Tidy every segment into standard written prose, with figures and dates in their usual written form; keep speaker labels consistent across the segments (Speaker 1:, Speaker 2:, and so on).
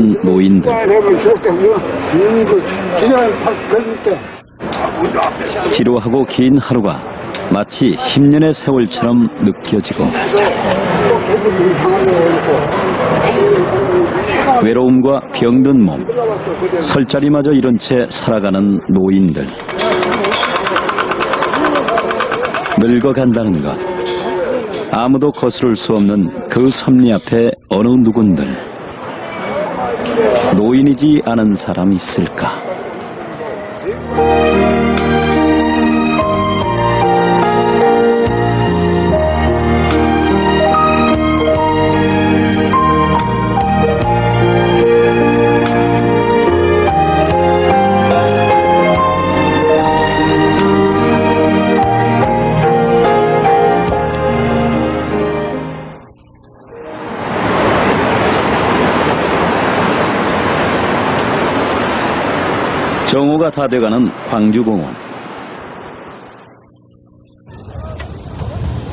Speaker 1: 노인들. 지루하고 긴 하루가 마치 10년의 세월처럼 느껴지고 외로움과 병든 몸, 설자리마저 잃은 채 살아가는 노인들. 늙어간다는 것, 아무도 거스를 수 없는 그 섭리 앞에 어느 누군들 노인이지 않은 사람이 있을까? 정오가 다 돼가는 광주공원.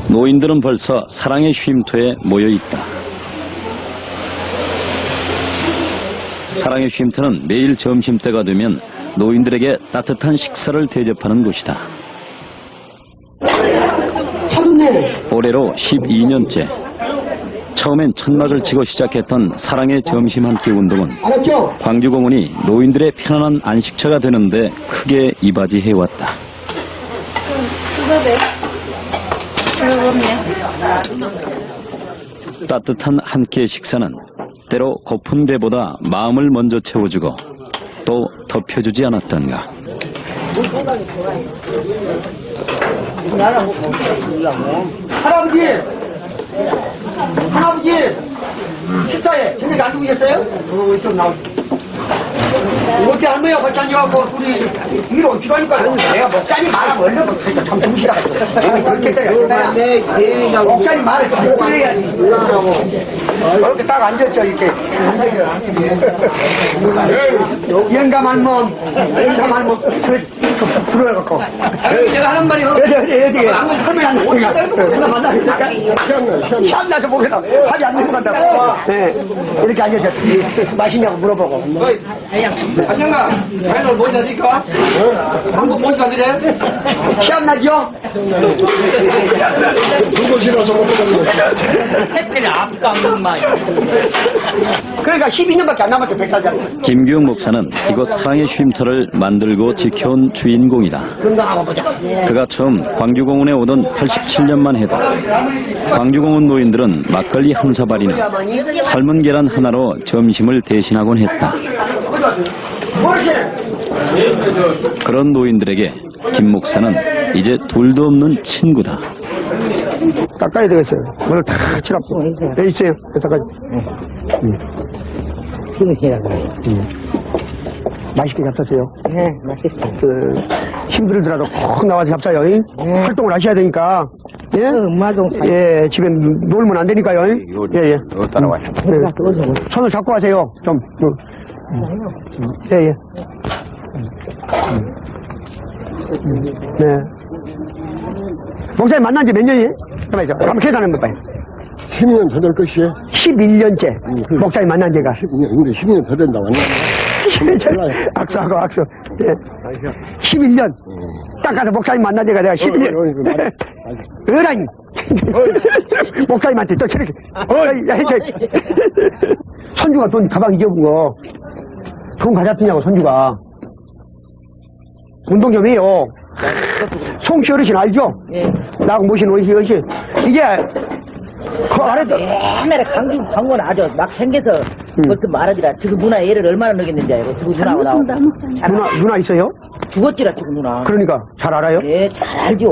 Speaker 1: 노인들은 벌써 사랑의 쉼터에 모여있다. 사랑의 쉼터는 매일 점심때가 되면 노인들에게 따뜻한 식사를 대접하는 곳이다. 올해로 12년째. 처음엔 천막을 치고 시작했던 사랑의 점심 한 끼 운동은 광주공원이 노인들의 편안한 안식처가 되는데 크게 이바지해왔다. 따뜻한 한 끼의 식사는 때로 고픈 배보다 마음을 먼저 채워주고 또 덮여주지 않았던가.
Speaker 2: 할아버지 식사에 저녁에 안 두고 계셨어요? 어떻게 할머니가 같이 앉아갖고 둘이 위로 옮기라니까요. 내가 목사님 말하면 얼른 참 정신이다. 목사님 말을 좀 못 그래야지. 이렇게 딱 앉았죠 이렇게. 영감한 몸 불어갖고. 제가 하는 말이 어디 할머니한테 오니까 만나니까 시험나서 보겠다. 하지 않는 것 같다고. 이렇게 앉았죠. 맛있냐고 물어보고. 안녕하, 오늘 뭐 있습니까? 한국 뭐 있습니까? 시험나죠? 누구 싫어서 못 보겠네. 햇빛이 앞서 말. 그러니까 12년밖에 안 남았죠, 백살장.
Speaker 1: 김규영 목사는 이곳 사랑의 쉼터를 만들고 지켜온 주인공이다. 그가 처음 광주공원에 오던 87년만 해도 광주공원 노인들은 막걸리 한 사발이나 삶은 계란 하나로 점심을 대신하곤 했다. 그런 노인들에게 김 목사는 이제 둘도 없는 친구다.
Speaker 2: 깎아야 되겠어요. 오늘 다 치라고. 네, 있어요. 여기까지. 맛있게 잡수세요.
Speaker 3: 네, 맛있어요.
Speaker 2: 힘들더라도 꼭 나와서 잡사요. 활동을 하셔야 되니까. 예?
Speaker 3: 엄마도.
Speaker 2: 예, 집에 놀면 안 되니까요. 예, 예.
Speaker 4: 따라와요.
Speaker 2: 손을 잡고 하세요. 좀. 예, 예. 네. 목사님 만난 지 몇 년이에요? 잠깐만요. 한번 계산해 봐요.
Speaker 4: 10년 더 될 것이에요.
Speaker 2: 11년째. 목사님 만난 지가.
Speaker 4: 10년, 근데 10년 더 된다고 하네.
Speaker 2: 악수하고 악수. 예. 11년. 딱 가서 목사님 만난 지가 내가 11년. 어라니. 목사님한테 또 저렇게. 손주가 돈 가방 잊어본 거. 돈 가졌느냐고, 손주가. 운동 좀 해요. 송씨 어르신 알죠?
Speaker 3: 예.
Speaker 2: 나하고 모신 어르신. 이게, 그 아래도.
Speaker 3: 옛날에 강원 아주 막 생겨서 벌써 말하지라. 지금 누나 애를 얼마나 먹였는지 알고. 지금 누나하고 나오고.
Speaker 2: 누나 있어요?
Speaker 3: 죽었지라, 지금 누나.
Speaker 2: 그러니까, 잘 알아요?
Speaker 3: 예, 잘 알죠.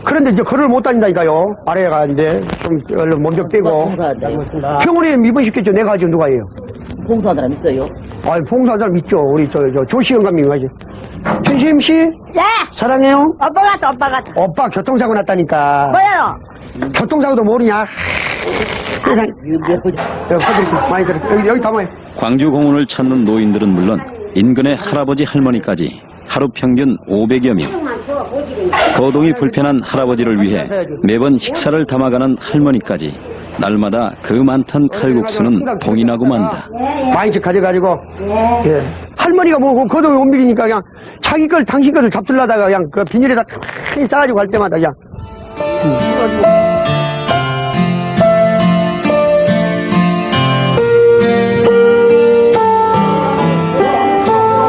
Speaker 2: 그런데 이제 걸을 못 다닌다니까요. 아래가 이제 좀 얼른 몸좀 떼고. 병원에 입원시켰죠. 내가 하죠. 누가 해요?
Speaker 3: 봉사한 사람 있어요?
Speaker 2: 아이, 봉사한 사람 있죠. 우리 조시영 감독님 하죠. 춘심 씨?
Speaker 5: 네.
Speaker 2: 사랑해요.
Speaker 5: 오빠 같아, 오빠 같아.
Speaker 2: 오빠 교통사고 났다니까.
Speaker 5: 뭐예요?
Speaker 2: 교통사고도 모르냐? 항상 많이 들어. 여기 담아요.
Speaker 1: 광주공원을 찾는 노인들은 물론 인근의 할아버지 할머니까지 하루 평균 500여 명. 거동이 불편한 할아버지를 위해 매번 식사를 담아가는 할머니까지 날마다 그 많던 칼국수는 동이 나고 만다.
Speaker 2: 많이씩 가져가지고, 예. 할머니가 뭐, 거동이 못 밀리니까 그냥 자기 걸, 당신 것을 잡수려다가 그냥 그 비닐에다 탁 싸가지고 갈 때마다 그냥.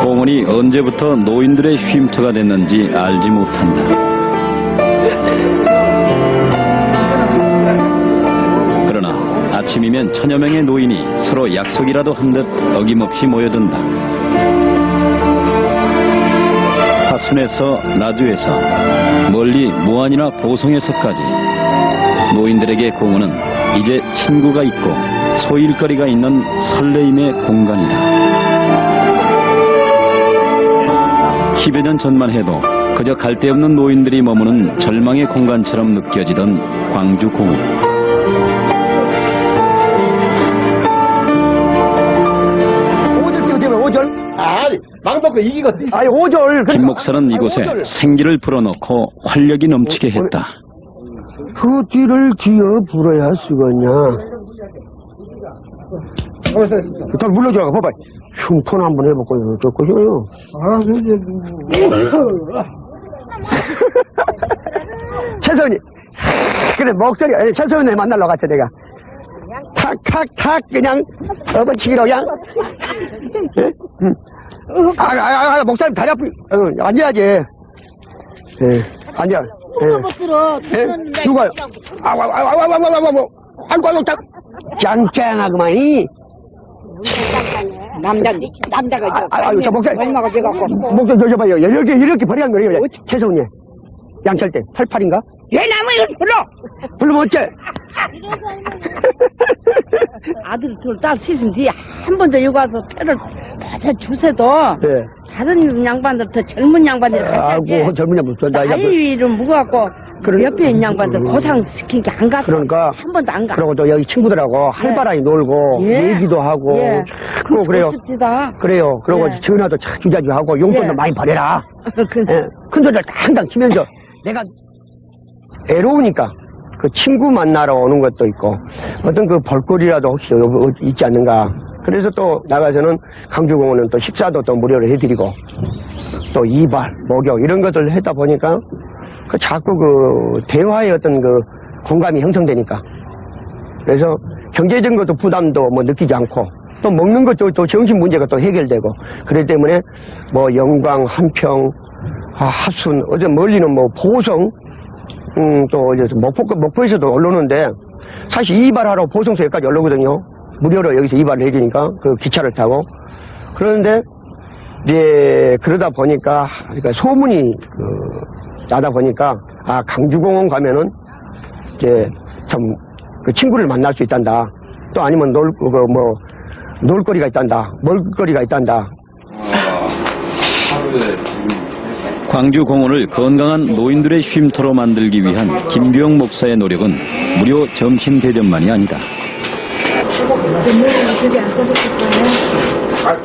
Speaker 1: 공원이 언제부터 노인들의 쉼터가 됐는지 알지 못한다. 그러나 아침이면 천여 명의 노인이 서로 약속이라도 한 듯 어김없이 모여든다. 화순에서 나주에서 멀리 무안이나 보성에서까지 노인들에게 공원은 이제 친구가 있고 소일거리가 있는 설레임의 공간이다. 10여 년 전만 해도 그저 갈데없는 노인들이 머무는 절망의 공간처럼 느껴지던 광주공원.
Speaker 2: 5절 찍어대면 5절?
Speaker 4: 아니, 망놓고 이기고.
Speaker 2: 아니, 5절.
Speaker 1: 김 목사는 이곳에 생기를 불어넣고 활력이 넘치게 했다.
Speaker 2: 그 뒤를 기어 불어야 쓰겠냐. 더 물러줘라, 봐봐. 흉톤 한번 해볼까요? 어쩔 것이요? 최선이. 그래, 목소리, 최선이 만나러 갔지, 내가. 탁, 그냥, 업어치기로 그냥. 목사님 다리 아프, 앉아야지. 예, 앉아. 예. 누가요? 아이고, 짱짱하구만.
Speaker 5: 남자가
Speaker 2: 저 목사님.
Speaker 5: 얼마가 돼갖고.
Speaker 2: 목사님, 저 봐요. 이렇게 버리는 거예요. 최성훈이. 양철대. 88인가?
Speaker 5: 왜 남의 일 불러?
Speaker 2: 부르면 어째?
Speaker 5: 아들 둘, 딸 셋은 뒤에 한 번 더 여기 와서 패를 받아 주세도
Speaker 2: 예.
Speaker 5: 다른 양반들 더 젊은 양반들이
Speaker 2: 아이고, 젊은 양반 쏜다.
Speaker 5: 다리를 묵어갖고 옆에 있는 양반들 고상시킨 게 안 갔어.
Speaker 2: 그러니까.
Speaker 5: 한 번도 안 가.
Speaker 2: 그러고 또 여기 친구들하고 활발하게 놀고,
Speaker 5: 예.
Speaker 2: 얘기도 하고.
Speaker 5: 예.
Speaker 2: 그리고 그래요.
Speaker 5: 좋습니다.
Speaker 2: 그래요. 그리고
Speaker 5: 예.
Speaker 2: 전화도 주자주 하고, 용돈도
Speaker 5: 예.
Speaker 2: 많이 보내라.
Speaker 5: 그,
Speaker 2: 예. 큰 소리를 당당 치면서 내가 애로우니까 그 친구 만나러 오는 것도 있고 어떤 그 볼거리라도 혹시 있지 않는가. 그래서 또 나가서는 강주공원은 또 식사도 또 무료로 해드리고 또 이발, 목욕 이런 것들 했다 보니까 그 자꾸 그 대화의 어떤 그 공감이 형성되니까 그래서 경제적인 것도 부담도 뭐 느끼지 않고 또 먹는 것도 또 정신 문제가 또 해결되고 그렇기 때문에 뭐 영광, 한평, 하순, 어제 멀리는 뭐 보성, 또 이제 목포에서도 올라오는데 사실 이발하러 보성서 여기까지 올라오거든요. 무료로 여기서 이발을 해주니까 그 기차를 타고 그런데 이제 그러다 보니까 그러니까 소문이 나다 보니까 강주공원 가면은 이제 참 그 친구를 만날 수 있단다. 또 아니면 놀거리가 있단다. 먹을거리가 있단다.
Speaker 1: 광주공원을 건강한 노인들의 쉼터로 만들기 위한 김규영 목사의 노력은 무료 점심 대접만이 아니다.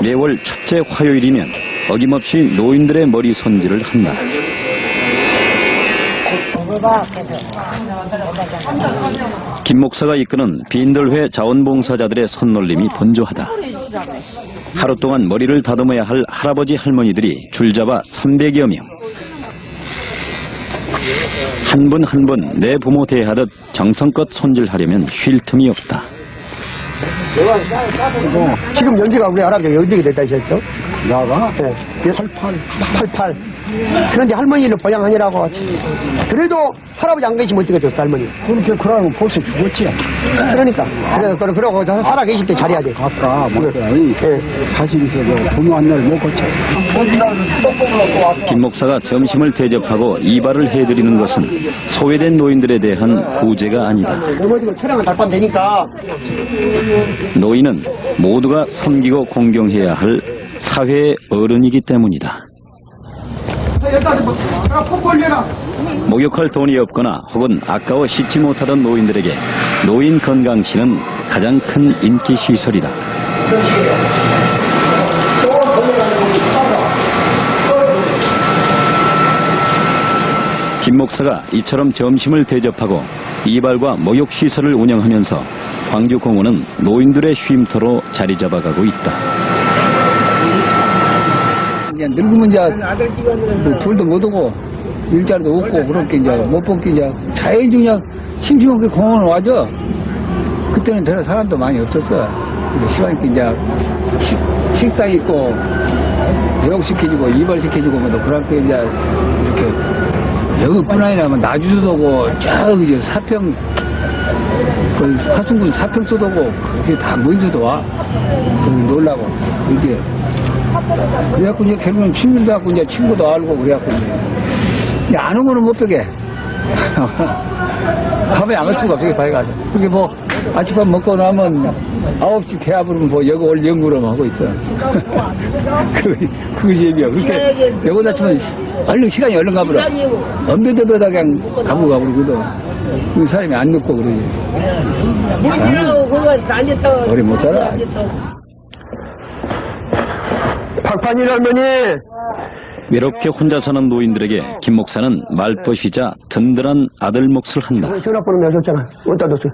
Speaker 1: 매월 첫째 화요일이면 어김없이 노인들의 머리 손질을 한다. 김 목사가 이끄는 빈들회 자원봉사자들의 손놀림이 번조하다. 하루 동안 머리를 다듬어야 할 할아버지 할머니들이 줄잡아 300여 명. 한 분 한 분 내 부모 대하듯 정성껏 손질하려면 쉴 틈이 없다.
Speaker 2: 지금 연세가 우리 할아버지가 연세가 됐다 하셨죠?
Speaker 4: 나가?
Speaker 2: 네. 88. 그런데 할머니를 보양하느라고. 그래도 할아버지 안 계시면 어떻게 됐어, 할머니?
Speaker 4: 그렇게 그러면 벌써 죽었지.
Speaker 2: 그러니까. 그러고 살아 계실 때 잘해야 돼.
Speaker 4: 아까
Speaker 2: 네.
Speaker 4: 사실에서 부모 안내를 못 고쳐.
Speaker 1: 김 목사가 점심을 대접하고 이발을 해드리는 것은 소외된 노인들에 대한 구제가 아니다.
Speaker 2: 넘어지고 촬영을 달판 되니까.
Speaker 1: 노인은 모두가 섬기고 공경해야 할 사회의 어른이기 때문이다. 목욕할 돈이 없거나 혹은 아까워 씻지 못하던 노인들에게 노인 건강실은 가장 큰 인기 시설이다. 김 목사가 이처럼 점심을 대접하고 이발과 목욕시설을 운영하면서 광주공원은 노인들의 쉼터로 자리 잡아가고 있다.
Speaker 4: 이제 늙으면 이제 돌도 못 오고 일자리도 없고 그렇게 이제 못 뽑기 이제 자연히 그냥 심심하게 공원을 와죠. 그때는 별로 사람도 많이 없었어. 시간이 이제 식당 있고 배역시켜주고 이발시켜주고 뭐 그럴 때 이제 이렇게 여기뿐 아니라 뭐 나주도 오고 저기 사평 그 화순군 사평소도 오고 그게 다 먼저도 와 거기 놀라고 이게 그래갖고 이제 결국은 친구도 갖고 이제 친구도 알고 그래갖고 이제 안 오면은 못 뵈게 밤에 안 갈 수가 없게 밝아서 그게 뭐 아침밥 먹고 나면 9시 개합으로 뭐 여기 올 연구로 하고 있어. 그 재미야. 그렇게 여기 다치면 얼른 시간이 얼른 가버려. 엄배대보다 그냥 가고 그러거든. 그 사람이 안 늦고 그러지. 머리 못 살아.
Speaker 2: 박판일 할머니.
Speaker 1: 외롭게 혼자 사는 노인들에게 김 목사는 말벗이자 든든한 아들 몫을 한다.
Speaker 2: 전화번호 내가 줬잖아. 어디다 줬어?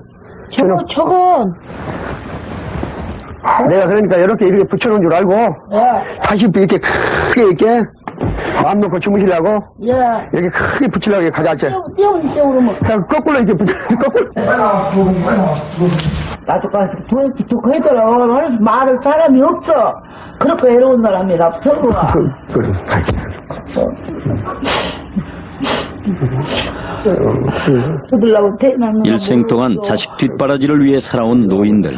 Speaker 5: 저건.
Speaker 2: 내가 그러니까 이렇게 붙여놓은 줄 알고 다시 이렇게 크게 이렇게 마음 놓고 주무시려고 이렇게 크게 붙이려고 가져왔지. 그냥 거꾸로 이렇게 거꾸로.
Speaker 3: 나도 그 해더라. 말할 사람이 없어. 그렇게 외로운 사람이라 서구가.
Speaker 2: 그래.
Speaker 1: 일생 동안 자식 뒷바라지를 위해 살아온 노인들.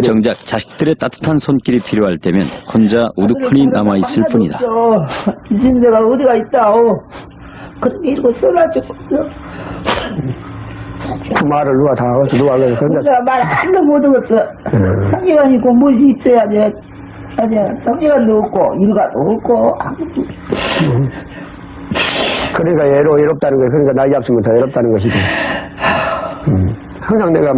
Speaker 1: 정작 자식들의 따뜻한 손길이 필요할 때면 혼자 우두커니 남아있을 뿐이다.
Speaker 3: 이제 내가 어디가 있다오. 그렇게 이러고 써가지고.
Speaker 2: 그 말을 누가 다 하고 누가 그래서
Speaker 3: 내가 말 한도 못 얻었어. 상기관이 있고 무엇이 있어야지. 상기관도 없고 일가도 없고.
Speaker 2: 그러니까 외롭다는 거야. 그러니까 나이 잡수면 더 외롭다는 것이지. 항상 내가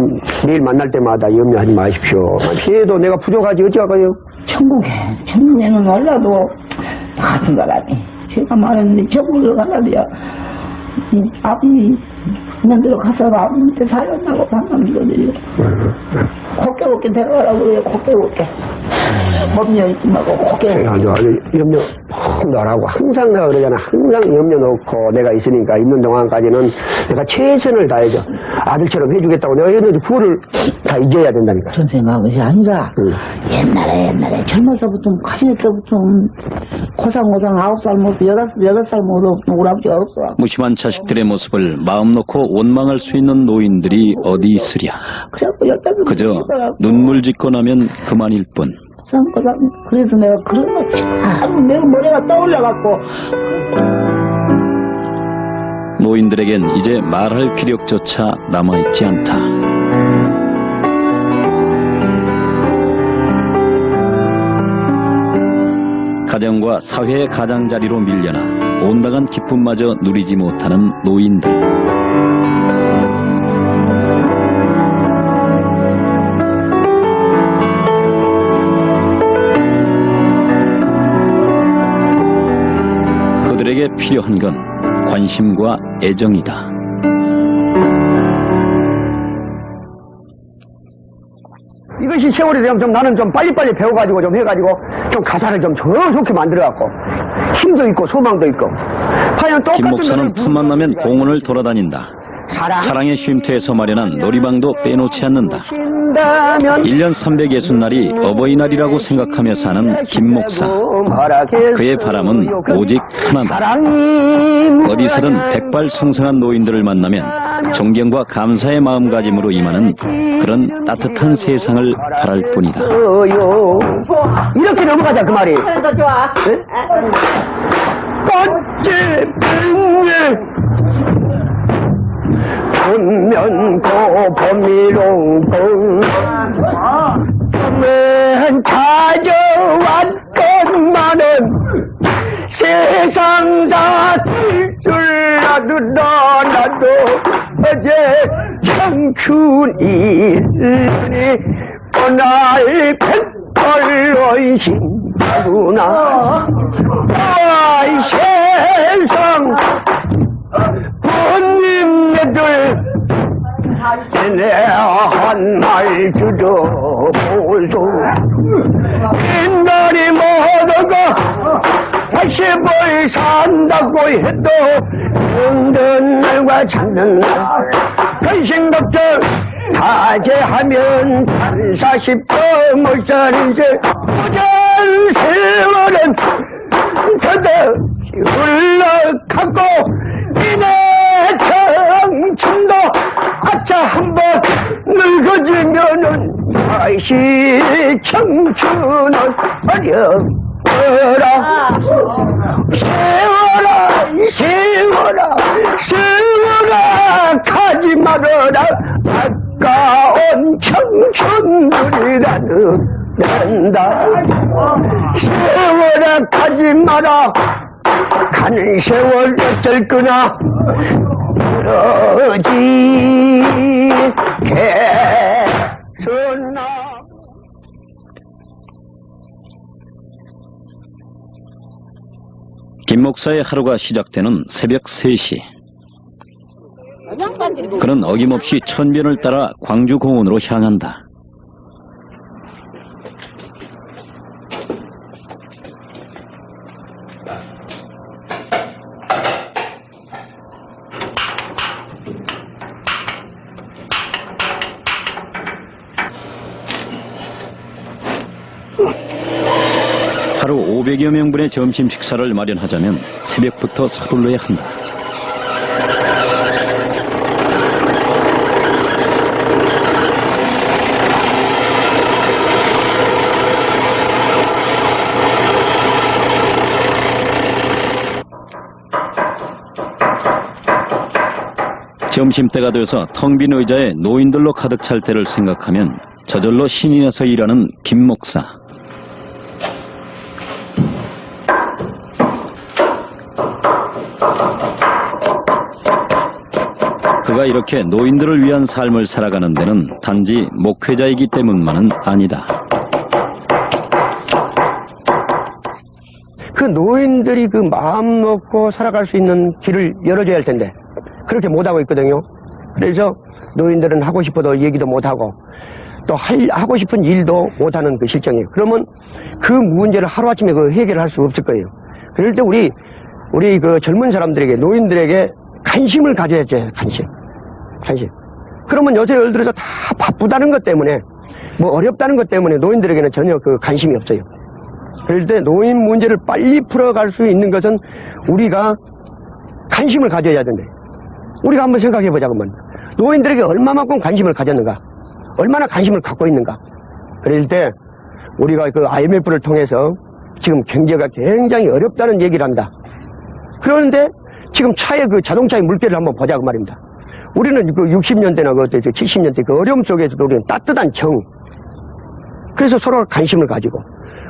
Speaker 2: 매일 만날 때마다 염려하지 마십시오. 피해도 내가 부족하지 어찌할까요?
Speaker 3: 천국에는 올라도 같은 사람이 제가 말했는데 천국으로 가라도야 아버님 있는 대로 가서 아버님한테 살려나고 반갑거든요. 곱게 데려가라고 그래요. 곱게 법령 있지 말고 곱게
Speaker 2: 아주 염려 널하고 항상 내가 그러잖아. 항상 염려 놓고 내가 있으니까 있는 동안까지는 내가 최선을 다해줘. 아들처럼 해주겠다고 내가 했는데 그거를 다 잊어야 된다니까.
Speaker 3: 그런 생각은 아니라 옛날에 젊어서부터 가질 때부터 고상 9살 모습 8살 모습 우리 아버지가 없어.
Speaker 1: 무심한 자식들의 모습을 마음 놓고 원망할 수 있는 노인들이 어디 있으랴. 그저 눈물 짓고 나면 그만일 뿐.
Speaker 3: 그래서 내가 그런 거 참 내 머리가 떠올려갖고.
Speaker 1: 노인들에겐 이제 말할 기력조차 남아있지 않다. 가정과 사회의 가장자리로 밀려나 온당한 기쁨마저 누리지 못하는 노인들. 그들에게 필요한 건 관심과 애정이다.
Speaker 2: 이것이 세월이 되면 좀 나는 좀 빨리빨리 배워가지고 좀 해가지고 좀 가사를 좀 좋게 만들어갖고 힘도 있고 소망도 있고.
Speaker 1: 김 목사는 틈만 나면 공원을 돌아다닌다. 사랑의 쉼터에서 마련한 놀이방도 빼놓지 않는다. 1년 360날이 어버이날이라고 생각하며 사는 김 목사. 그의 바람은 오직 하나다. 어디서든 백발성성한 노인들을 만나면 존경과 감사의 마음가짐으로 임하는 그런 따뜻한 세상을 바랄 뿐이다.
Speaker 2: 이렇게 넘어가자 그 말이.
Speaker 3: 좋아.
Speaker 2: 분면고 봄이롱봉 봄은 찾아왔건만은 세상 다뜰줄 나도 어제 청춘이 오늘 백발로 신구나. 아이 세상 부모님들 한 말 들어보소. 옛날이 모두가 80을 산다고 해도 힘든 날과 참는 날 근심 걱정 다제하면 40도 못 사는 새 무전 세월은 더덕이 흘러가고 이내 청춘도 아차 한번 늙어지면은 다시 청춘은 어려워라. 세월아 세월아 세월아 가지 말아라. 아까운 청춘들이라는 된다. 세월아 가지 마라. 가는 세월 어쩔 거나 그러지 개선나.
Speaker 1: 김 목사의 하루가 시작되는 새벽 3시. 그는 어김없이 천변을 따라 광주공원으로 향한다. 하루 500여 명분의 점심 식사를 마련하자면 새벽부터 서둘러야 한다. 점심때가 돼서 텅 빈 의자에 노인들로 가득 찰 때를 생각하면 저절로 신이 나서 일하는 김 목사. 그가 이렇게 노인들을 위한 삶을 살아가는 데는 단지 목회자이기 때문만은 아니다.
Speaker 2: 그 노인들이 그 마음 놓고 살아갈 수 있는 길을 열어줘야 할 텐데 그렇게 못하고 있거든요. 그래서 노인들은 하고 싶어도 얘기도 못하고 또 하고 싶은 일도 못하는 그 실정이에요. 그러면 그 문제를 하루아침에 그 해결할 수 없을 거예요. 그럴 때 우리 그 젊은 사람들에게, 노인들에게 관심을 가져야죠. 관심. 그러면 요새 예를 들어서 다 바쁘다는 것 때문에, 뭐 어렵다는 것 때문에 노인들에게는 전혀 그 관심이 없어요. 그럴 때 노인 문제를 빨리 풀어갈 수 있는 것은 우리가 관심을 가져야 된대. 우리가 한번 생각해 보자고 말이야. 노인들에게 얼마만큼 관심을 가졌는가? 얼마나 관심을 갖고 있는가? 그럴 때 우리가 그 IMF를 통해서 지금 경제가 굉장히 어렵다는 얘기를 합니다. 그런데 지금 차의 그 자동차의 물결을 한번 보자고 말입니다. 우리는 그 60년대나 그 70년대 그 어려움 속에서도 우리는 따뜻한 정. 그래서 서로가 관심을 가지고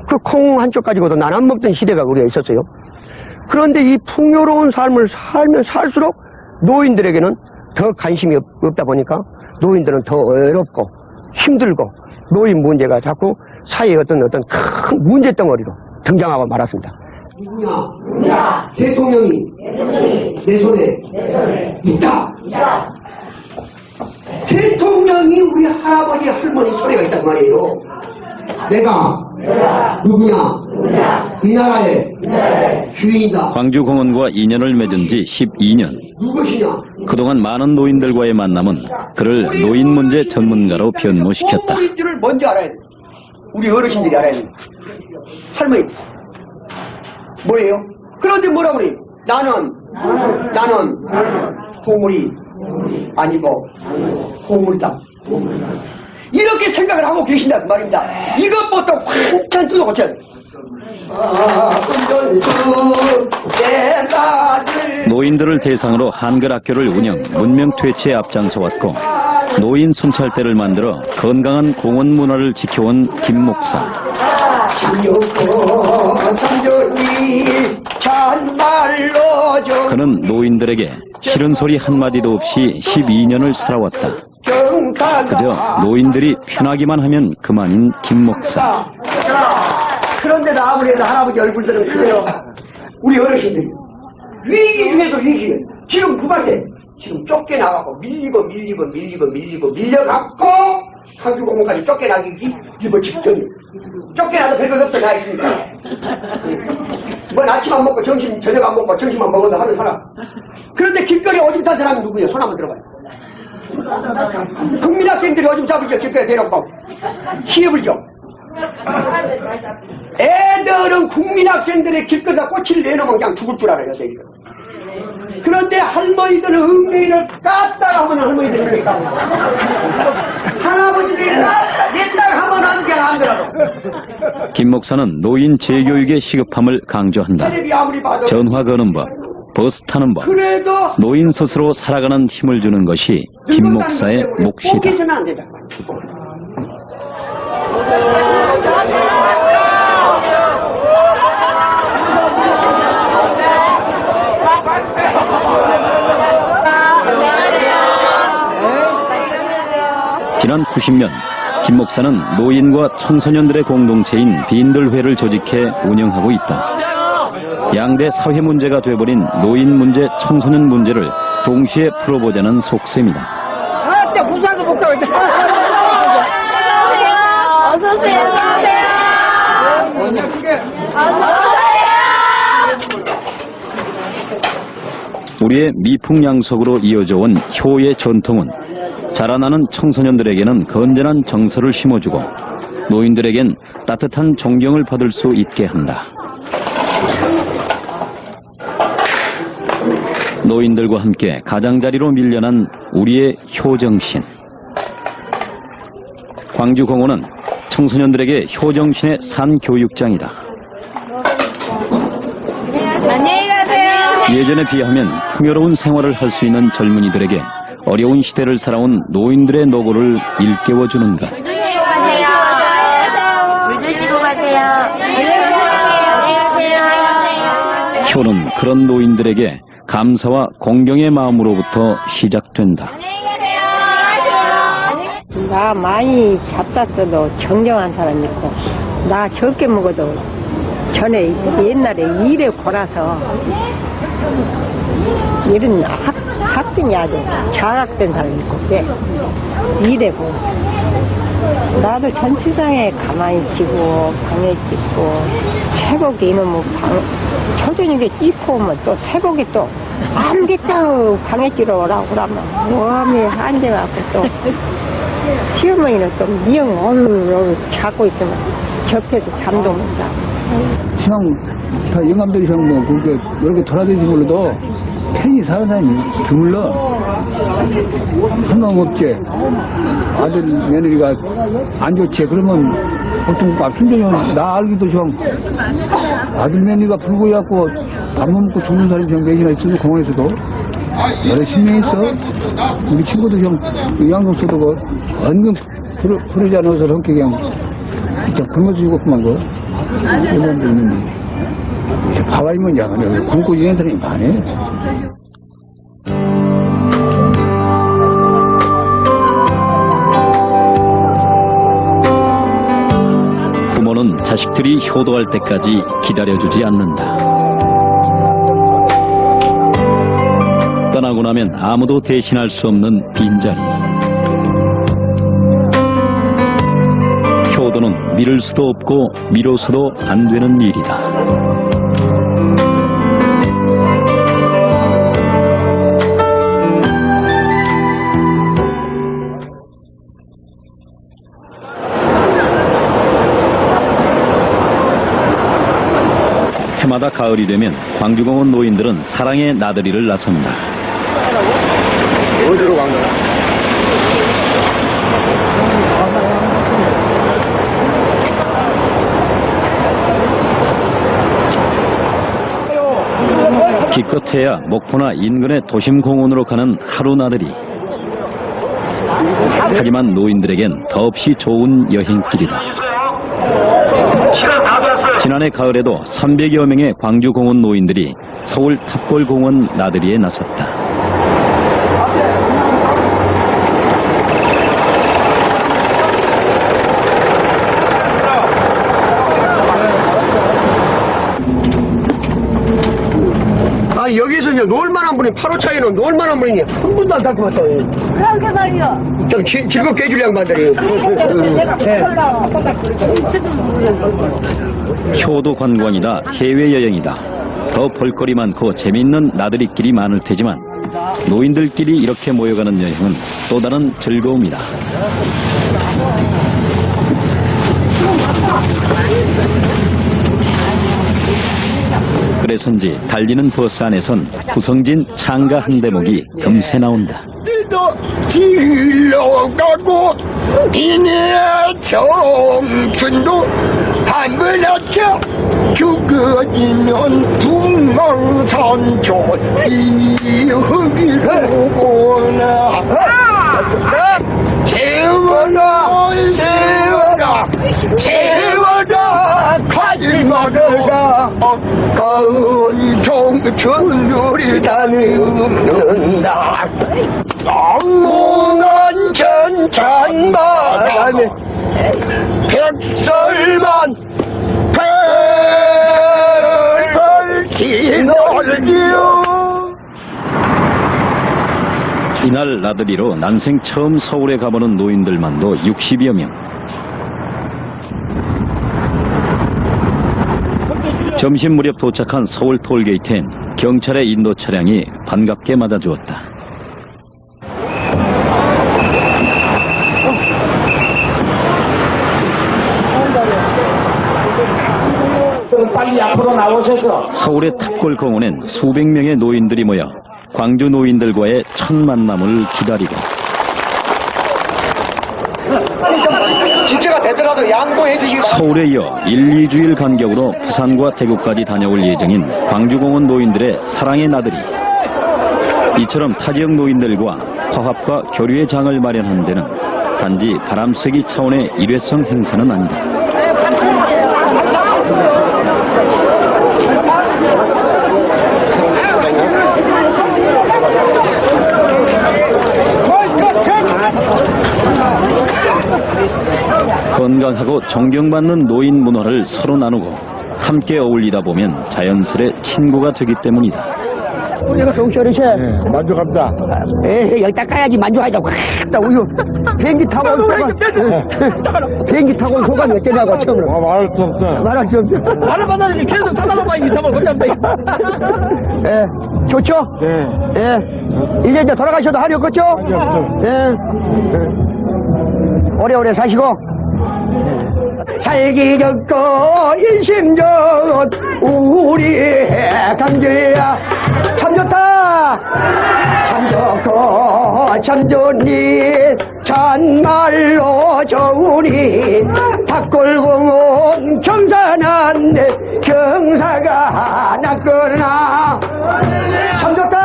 Speaker 2: 그 콩 한쪽 가지고도 나눠 먹던 시대가 우리가 있었어요. 그런데 이 풍요로운 삶을 살면 살수록 노인들에게는 더 관심이 없다 보니까 노인들은 더 어렵고 힘들고 노인 문제가 자꾸 사회의 어떤 큰 문제 덩어리로 등장하고 말았습니다. 누구냐? 대통령이 내 손에 있다. 대통령이 우리 할아버지 할머니 소리가 있단 말이에요. 내가 누구냐? 이 나라의 주인이다.
Speaker 1: 광주공원과 인연을 맺은 지 12년.
Speaker 2: 누구시냐?
Speaker 1: 그동안 많은 노인들과의 만남은 그를 노인 문제 전문가로 변모시켰다.
Speaker 2: 누구인 줄을 먼저 알아야 돼. 우리 어르신들이 알아야 돼. 할머니 뭐예요? 그런데 뭐라 그래? 나는 동물이 아니고 동물이다. 이렇게 생각을 하고 계신다 그 말입니다. 이것부터 완전 뜯어고쳐야 돼.
Speaker 1: 노인들을 대상으로 한글 학교를 운영, 문명 퇴치에 앞장서 왔고 노인 순찰대를 만들어 건강한 공원 문화를 지켜온 김 목사. 그는 노인들에게 싫은 소리 한마디도 없이 12년을 살아왔다. 그저 노인들이 편하기만 하면 그만인 김 목사.
Speaker 2: 그런데도 아무래도 할아버지 얼굴들은 그대로 우리 어르신들이 위기 중에도 위기. 지금 북한에 지금 쫓겨나가고 밀려갖고 광주공원까지 쫓겨나기 일보 직전이에요. 쫓겨나도 별것 없어 다 있으니까. 뭐 아침 안 먹고 점심 저녁 안 먹고 점심만 먹어도 하는 사람. 그런데 길거리에 오줌 싼 사람이 누구예요? 손 한번 들어봐요. 국민학생들이 오줌 싸부죠. 길거리에 대놓고 시합을 줘. 애들은 국민학생들의 길거리에다 꼬치를 내놓으면 그냥 죽을 줄 알아요. 저희들. 그런데 할머니들은 엉덩이를 깠다가 하면 할머니들이 그러니까 할아버지들이 냈다가 하면 안 그냥 안 들어도.
Speaker 1: 김 목사는 노인 재교육의 시급함을 강조한다.
Speaker 2: 텔레비 아무리 봐도
Speaker 1: 전화 거는 법, 버스 타는 법,
Speaker 2: 그래도
Speaker 1: 노인 스스로 살아가는 힘을 주는 것이 김 목사의 몫이다.
Speaker 2: 포기해서는 안 되잖아.
Speaker 1: 지난 90년 김 목사는 노인과 청소년들의 공동체인 빈들회를 조직해 운영하고 있다. 양대 사회 문제가 돼버린 노인 문제, 청소년 문제를 동시에 풀어보자는 속셈이다.
Speaker 5: 진짜 부산도 못 가고 있다. 어서오세요.
Speaker 1: 우리의 미풍양속으로 이어져 온 효의 전통은 자라나는 청소년들에게는 건전한 정서를 심어주고 노인들에겐 따뜻한 존경을 받을 수 있게 한다. 노인들과 함께 가장자리로 밀려난 우리의 효정신. 광주공원은 청소년들에게 효정신의 산교육장이다.
Speaker 5: 안녕히 가세요.
Speaker 1: 예전에 비하면 풍요로운 생활을 할 수 있는 젊은이들에게 어려운 시대를 살아온 노인들의 노고를 일깨워주는 것.
Speaker 6: 물 드시고 가세요.
Speaker 1: 효는 그런 노인들에게 감사와 공경의 마음으로부터 시작된다.
Speaker 7: 나 많이 잡쌌어도 정정한 사람 있고 나 적게 먹어도 전에 옛날에 일에 골아서 일은 학생이 아주 장악된 사람이 있고 그래 일해고 나도 전치상에 가만히 찌고 방에 찌고 새벽에 이놈의 초저녁에 찌고 오면 또 새벽에 또 아무겠다고 방에 찌러 오라고 그러면 몸이 앉아갖고 또 시어머니는 또 미영 얼른 자고 있으면 옆에서 잠도 못 자고
Speaker 4: 형, 다 영감들이 형 뭐, 그렇게, 이렇게 돌아다니지 몰라도, 편히 사는 사람이 드물러. 한놈 없지. 아들, 며느리가 안 좋지. 그러면, 보통 막 순전히, 나 알기도 형, 아들, 며느리가 불구해갖고, 밥 못 먹고 죽는 사람이 형 몇이나 있어도, 공원에서도. 여러 10명 있어. 우리 친구도 형, 양동서도 그, 은근 부르지 않아서 그렇게 그냥, 진짜 굶어 죽었구만, 그. 이런 사람도 있는데 가만히면 야간에 굶고 있는 사람이 많네.
Speaker 1: 부모는 자식들이 효도할 때까지 기다려주지 않는다. 떠나고 나면 아무도 대신할 수 없는 빈자리. 효도는 미룰 수도 없고 미뤄서도 안 되는 일이다. 해마다 가을이 되면 광주공원 노인들은 사랑의 나들이를 나선다.
Speaker 2: 어디로 간 거야?
Speaker 1: 기껏해야 목포나 인근의 도심공원으로 가는 하루 나들이. 하지만 노인들에겐 더없이 좋은 여행길이다. 지난해 가을에도 300여 명의 광주공원 노인들이 서울 탑골공원 나들이에 나섰다.
Speaker 2: 여기서 이제 놀만한 분이 8호차에는 놀만한 분이 한 분도 안 닦고 왔어요.
Speaker 5: 그러게 말이야.
Speaker 2: 좀 즐겁게 해줄 양반들이.
Speaker 1: 효도 관광이다, 해외여행이다. 더 볼거리 많고 재미있는 나들이길이 많을 테지만 노인들끼리 이렇게 모여가는 여행은 또 다른 즐거움이다. 그래서인지 달리는 버스 안에선 구성진 창가 한 대목이 금세 나온다.
Speaker 2: 길로 가고 이내 청춘도 한번 합쳐 죽어지면 둥망산초 이 흙이로구나 세워라 세워라 세워라 가지마가 가은 청춘들이 다니는다 엉망한 전찬바람에 백설만
Speaker 1: 이날 나들이로 난생 처음 서울에 가보는 노인들만도 60여 명. 점심 무렵 도착한 서울 톨게이트엔 경찰의 인도 차량이 반갑게 맞아주었다.
Speaker 2: 빨리 앞으로 나오셔서
Speaker 1: 서울의 탑골 공원엔 수백 명의 노인들이 모여 광주 노인들과의 첫 만남을 기다리고
Speaker 2: 지체가 되더라도 양보해 주시기 바랍니다.
Speaker 1: 서울에 이어 1, 2주일 간격으로 부산과 대구까지 다녀올 예정인 광주공원 노인들의 사랑의 나들이. 이처럼 타 지역 노인들과 화합과 교류의 장을 마련하는 데는 단지 바람쐬기 차원의 일회성 행사는 아니다. 건강하고 존경받는 노인 문화를 서로 나누고 함께 어울리다 보면 자연스레 친구가 되기 때문이다.
Speaker 2: 정철이씨 만족합니다. 에이 여기 닦아야지 만족하자고. 딱 우유 비행기 타고 온 소감. 비행기 타고 온 소감이 어쩌냐고 처음으로.
Speaker 6: 말할 수 없어.
Speaker 2: 말할 수 없어.
Speaker 6: 말을 받아야지 계속 찾아보고 인터뷰 혼자인데.
Speaker 2: 예, 좋죠?
Speaker 6: 네.
Speaker 2: 예. 이제 돌아가셔도 할이 없겠죠? 예. 오래오래 사시고. 살기 적고 인심적 우리 강주야 참 좋다 참 좋고 참 좋니 참말로 좋으니 탑골공원 경사난데 경사가 났거나 참 좋다.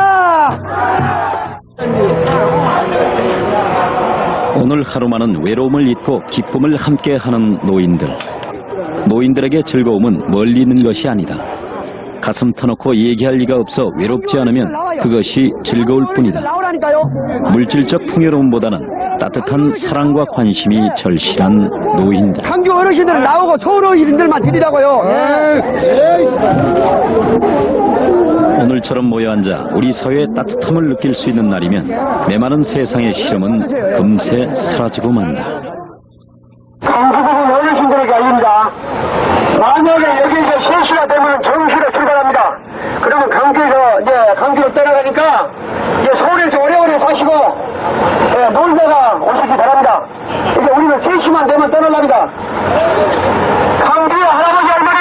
Speaker 1: 오늘 하루만은 외로움을 잊고 기쁨을 함께하는 노인들. 노인들에게 즐거움은 멀리 있는 것이 아니다. 가슴 터놓고 얘기할 리가 없어 외롭지 않으면 그것이 즐거울 뿐이다. 물질적 풍요로움보다는 따뜻한 사랑과 관심이 절실한 노인들.
Speaker 2: 강주 어르신들 나오고 서울 어르신들만 드리라고요.
Speaker 1: 오늘처럼 모여 앉아 우리 사회의 따뜻함을 느낄 수 있는 날이면 메마른 세상의 시름은 금세 사라지고 만다.
Speaker 2: 강주공원 어르신들에게 알립니다. 만약에 여기서 3시가 되면 정시로 출발합니다. 그러면 강주로 떠나가니까 이제 서울에서 오래오래 사시고 놀다가 오시기 바랍니다. 이제 우리는 3시만 되면 떠나갑니다. 강주의 할아버지 할머니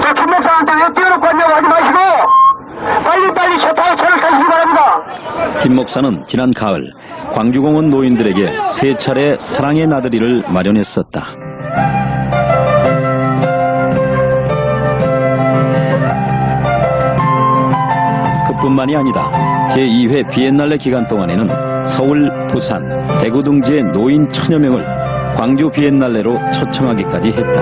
Speaker 2: 저 김목사한테 왜 뛰어놓고 왔냐고 하지 마시고 빨리 차 타고 차를 타시기 바랍니다.
Speaker 1: 김 목사는 지난 가을 광주공원 노인들에게 3차례 사랑의 나들이를 마련했었다. 그뿐만이 아니다. 제2회 비엔날레 기간 동안에는 서울, 부산, 대구 등지의 노인 1000여 명을 광주 비엔날레로 초청하기까지 했다.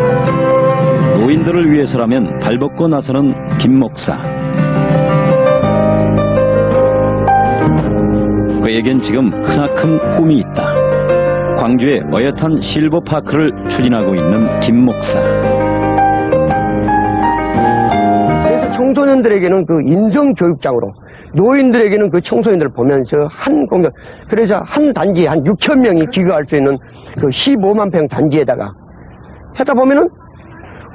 Speaker 1: 노인들을 위해서라면 발벗고 나서는 김 목사. 그에겐 지금 크나큰 꿈이 있다. 광주의 어엿한 실버파크를 추진하고 있는 김 목사.
Speaker 2: 그래서 청소년들에게는 그 인성교육장으로 노인들에게는 그 청소년들을 보면서 한 공간, 그래서 한 단지에 한 6천 명이 기거할 수 있는 그 15만 평 단지에다가 하다 보면은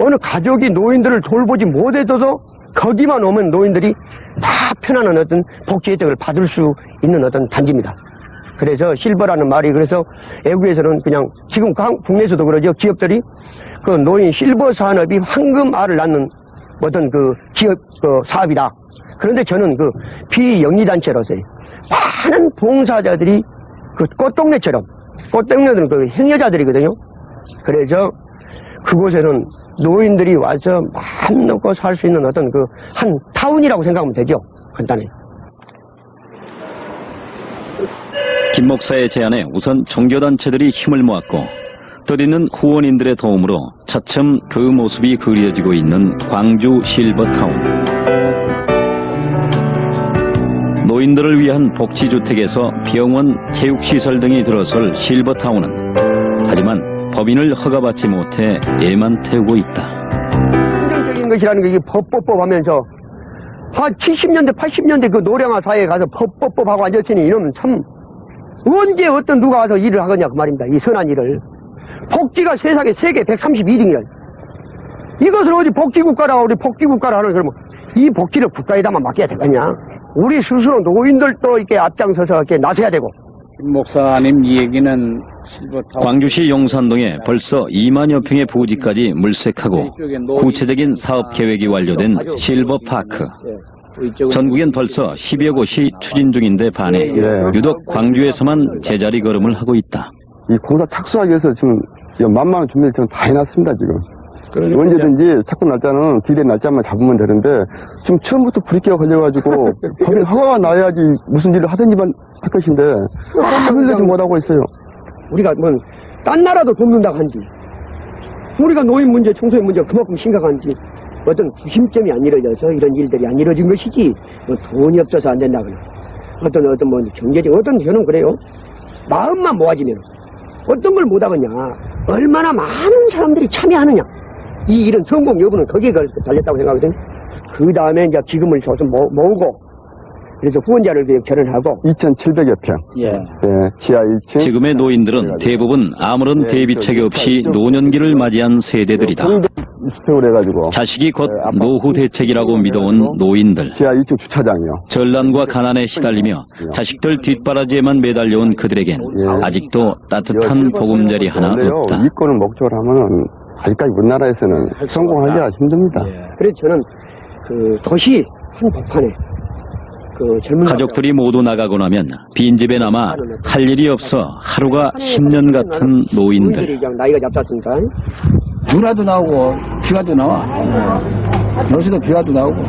Speaker 2: 어느 가족이 노인들을 돌보지 못해줘도 거기만 오면 노인들이 다 편안한 어떤 복지 혜택을 받을 수 있는 어떤 단지입니다. 그래서 실버라는 말이 그래서 외국에서는 그냥 지금 국내에서도 그러죠. 기업들이 그 노인 실버 산업이 황금알을 낳는 어떤 그 기업 그 사업이다. 그런데 저는 그 비영리단체로서의 많은 봉사자들이 그 꽃동네처럼, 꽃동네들은 그 행여자들이거든요. 그래서 그곳에는 노인들이 와서 마음 놓고 살 수 있는 어떤 그 한 타운이라고 생각하면 되죠. 간단히.
Speaker 1: 김 목사의 제안에 우선 종교단체들이 힘을 모았고 덧있는 후원인들의 도움으로 차츰 그 모습이 그려지고 있는 광주 실버타운. 노인들을 위한 복지주택에서 병원, 체육시설 등이 들어설 실버타운은 하지만 법인을 허가받지 못해 애만 태우고 있다.
Speaker 2: 긍정적인 것이라는 게 이게 법법법 하면서 한 70년대, 80년대 그 노량화 사회에 가서 법법법 하고 앉았으니 이놈은 참 언제 어떤 누가 와서 일을 하겠냐 그 말입니다. 이 선한 일을. 복지가 세상에 세계 132등이야. 이것을 어디 복지국가라 우리 복지국가라 하는 그러면 이 복지를 국가에다만 맡겨야 되겠냐. 우리 스스로 노인들도 이렇게 앞장서서 이렇게 나서야 되고.
Speaker 4: 김 목사님 이 얘기는
Speaker 1: 광주시 용산동에 벌써 2만여 평의 부지까지 물색하고 구체적인 사업 계획이 완료된 실버파크. 전국엔 벌써 10여 곳이 추진 중인데 반해 유독 광주에서만 제자리 걸음을 하고 있다.
Speaker 8: 이 공사 착수하기 위해서 지금 만만한 준비를 지금 다 해놨습니다, 지금. 언제든지 착수 날짜는 기대 날짜만 잡으면 되는데 지금 처음부터 불이끼가 걸려가지고 법인 허가가 나야지 무슨 일을 하든지만 할 것인데 아무도 지금 못하고 있어요.
Speaker 2: 우리가 뭐 딴 나라도 돕는다고 한지 우리가 노인 문제, 청소년 문제가 그만큼 심각한지 어떤 구심점이 안 이루어져서 이런 일들이 안 이루어진 것이지 뭐 돈이 없어서 안 된다거나 어떤 뭐 경제적 어떤 저는 그래요. 마음만 모아지면 어떤 걸 못하겠냐. 얼마나 많은 사람들이 참여하느냐. 이 일은 성공 여부는 거기에 달렸다고 생각하거든요. 그 다음에 이제 기금을 줘서 모으고 그래서 후원자를 결연하고
Speaker 8: 2,700여 평. 지하 1층.
Speaker 1: 지금의 노인들은 대부분 아무런 대비책이 없이 노년기를 맞이한 세대들이다.
Speaker 8: 주택을 해가지고.
Speaker 1: 자식이 곧 노후 대책이라고 믿어온 노인들.
Speaker 8: 지하 1층 주차장이요.
Speaker 1: 전란과 가난에 시달리며 자식들 뒷바라지에만 매달려온 그들에겐 아직도 따뜻한 보금자리 하나 없다.
Speaker 8: 이권을 목적으로 하면은 아직까지 우리나라에서는 성공하기가 힘듭니다.
Speaker 2: 그래서 저는 그 도시 한복판에 그 젊은
Speaker 1: 가족들이 모두 나가고 나면 빈집에 남아 할 일이 없어 하루가 10년 같은 노인들.
Speaker 2: 나이가 잡혔으니까
Speaker 4: 누나도 나오고 비가도 나와. 요새도 비가도 나오고.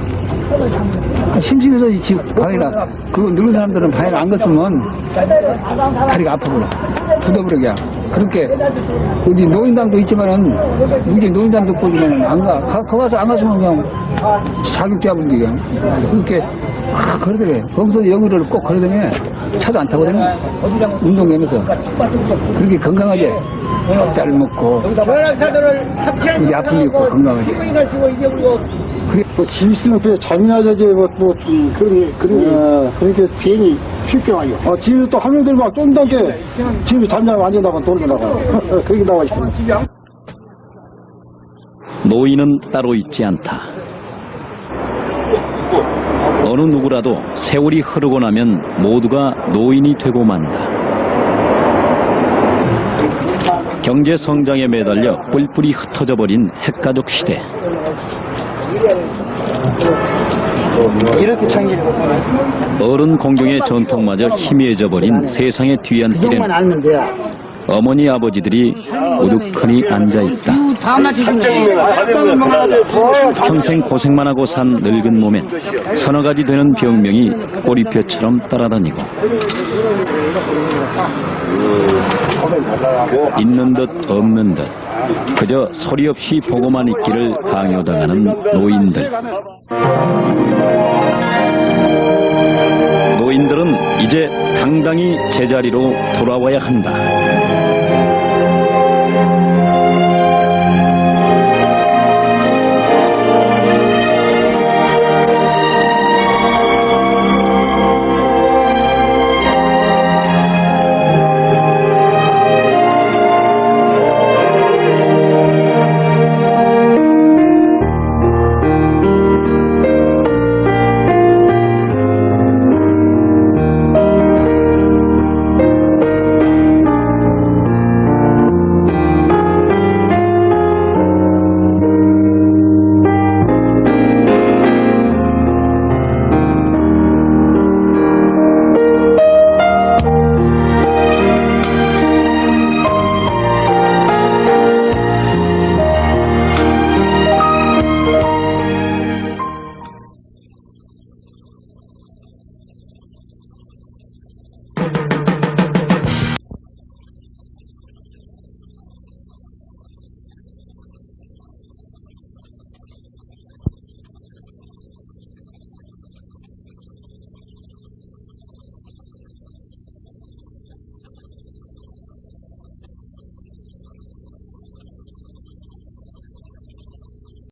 Speaker 4: 심심해서 이 집 방에다 그 늙은 사람들은 방에 안 갔으면 다리가 아프고 부더부러기야. 그렇게 어디 노인당도 있지만은 이제 노인당도 보지만은 안 가. 가서 안 갔으면 그냥 자격 잡은 게 그냥 그렇게 그러더래. 거기서 영어를 꼭 그러더니 차도 안 타거든요. 운동하면서 그렇게 건강하게 잘 먹고 우리 아픈 게 있고 건강하게.
Speaker 8: 그래, 집 있으면 그래, 잠이나 자지, 그러니까 괜히 쉽게 와요. 집에 또 하면들 막 쫀다게, 집에 잠자면 안 된다고 돌고 나가. 그렇게 나와 있어요.
Speaker 1: 노인은 따로 있지 않다. 어느 누구라도 세월이 흐르고 나면 모두가 노인이 되고 만다. 경제 성장에 매달려 뿔뿔이 흩어져 버린 핵가족 시대.
Speaker 8: 이렇게 창기
Speaker 1: 어른 공경의 전통마저 희미해져 버린 세상의 뒤안 길엔 어머니 아버지들이 우두커니 앉아있다. 평생 고생만 하고 산 늙은 몸엔 서너 가지 되는 병명이 꼬리표처럼 따라다니고 있는 듯 없는 듯 그저 소리 없이 보고만 있기를 강요당하는 노인들. 노인들은 이제 당당히 제자리로 돌아와야 한다.